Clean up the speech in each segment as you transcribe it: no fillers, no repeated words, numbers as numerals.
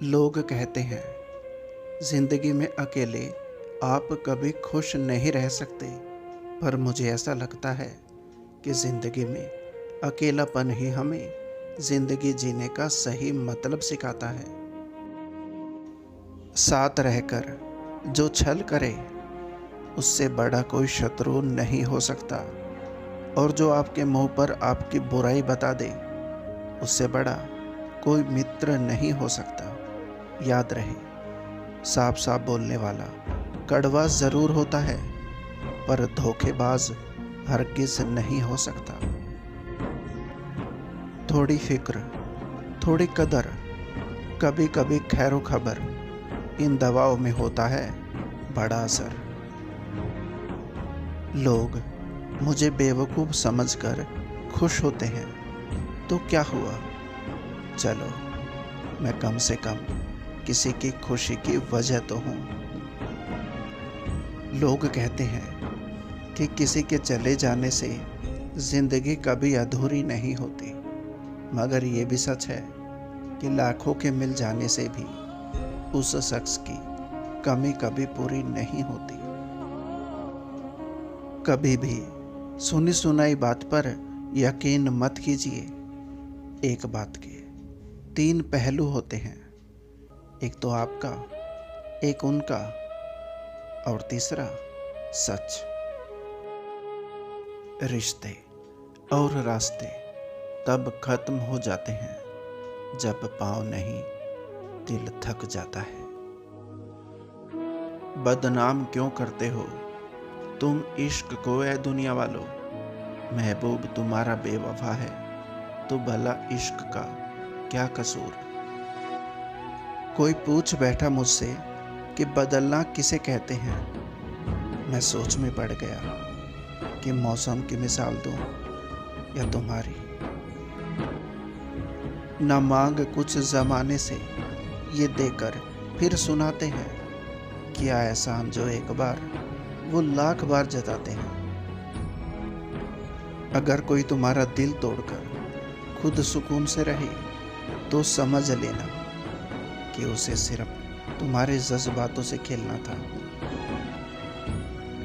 लोग कहते हैं जिंदगी में अकेले आप कभी खुश नहीं रह सकते, पर मुझे ऐसा लगता है कि जिंदगी में अकेलापन ही हमें जिंदगी जीने का सही मतलब सिखाता है। साथ रहकर जो छल करे उससे बड़ा कोई शत्रु नहीं हो सकता, और जो आपके मुंह पर आपकी बुराई बता दे उससे बड़ा कोई मित्र नहीं हो सकता। याद रहे, साफ साफ बोलने वाला कड़वा ज़रूर होता है, पर धोखेबाज हरगिज़ नहीं हो सकता। थोड़ी फिक्र, थोड़ी कदर, कभी कभी खैरो खबर, इन दवाओं में होता है बड़ा असर। लोग मुझे बेवकूफ़ समझकर खुश होते हैं, तो क्या हुआ, चलो मैं कम से कम किसी की खुशी की वजह तो हूँ। लोग कहते हैं कि किसी के चले जाने से ज़िंदगी कभी अधूरी नहीं होती, मगर ये भी सच है कि लाखों के मिल जाने से भी उस शख्स की कमी कभी पूरी नहीं होती। कभी भी सुनी सुनाई बात पर यकीन मत कीजिए। एक बात के 3 पहलू होते हैं, एक तो आपका, एक उनका, और तीसरा सच। रिश्ते और रास्ते तब खत्म हो जाते हैं जब पाँव नहीं, दिल थक जाता है। बदनाम क्यों करते हो तुम इश्क को, ए दुनिया वालों? महबूब तुम्हारा बेवफा है तो भला इश्क का क्या कसूर? कोई पूछ बैठा मुझसे कि बदलना किसे कहते हैं। मैं सोच में पड़ गया कि मौसम की मिसाल दूं या तुम्हारी। न मांग कुछ जमाने से ये देकर फिर सुनाते हैं, किया एहसान जो एक बार वो लाख बार जताते हैं। अगर कोई तुम्हारा दिल तोड़कर खुद सुकून से रहे तो समझ लेना कि उसे सिर्फ तुम्हारे जज्बातों से खेलना था।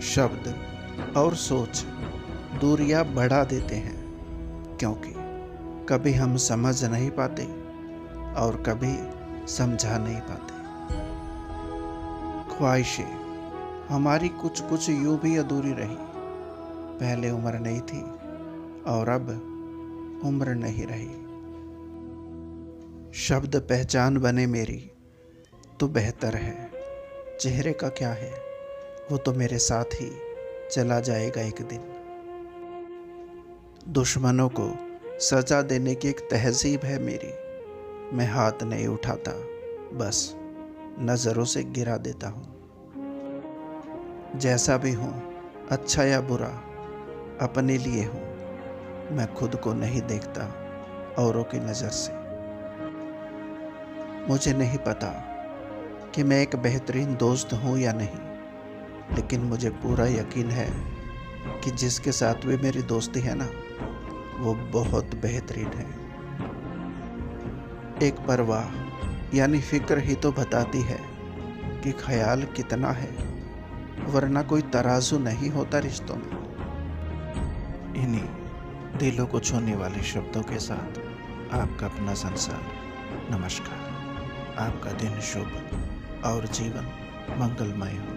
शब्द और सोच दूरियां बढ़ा देते हैं, क्योंकि कभी हम समझ नहीं पाते और कभी समझा नहीं पाते। ख्वाहिशें हमारी कुछ कुछ यूं भी अधूरी रही। पहले उम्र नहीं थी और अब उम्र नहीं रही। शब्द पहचान बने मेरी तो बेहतर है, चेहरे का क्या है, वो तो मेरे साथ ही चला जाएगा एक दिन। दुश्मनों को सजा देने की एक तहजीब है मेरी। मैं हाथ नहीं उठाता, बस नज़रों से गिरा देता हूँ। जैसा भी हूँ, अच्छा या बुरा, अपने लिए हूँ। मैं खुद को नहीं देखता औरों की नज़र से। मुझे नहीं पता कि मैं एक बेहतरीन दोस्त हूँ या नहीं, लेकिन मुझे पूरा यकीन है कि जिसके साथ भी मेरी दोस्ती है ना, वो बहुत बेहतरीन है। एक परवाह यानी फिक्र ही तो बताती है कि ख्याल कितना है, वरना कोई तराजू नहीं होता रिश्तों में। इन्हीं दिलों को छूने वाले शब्दों के साथ आपका अपना संसार। नमस्कार। आपका दिन शुभ और जीवन मंगलमय हो।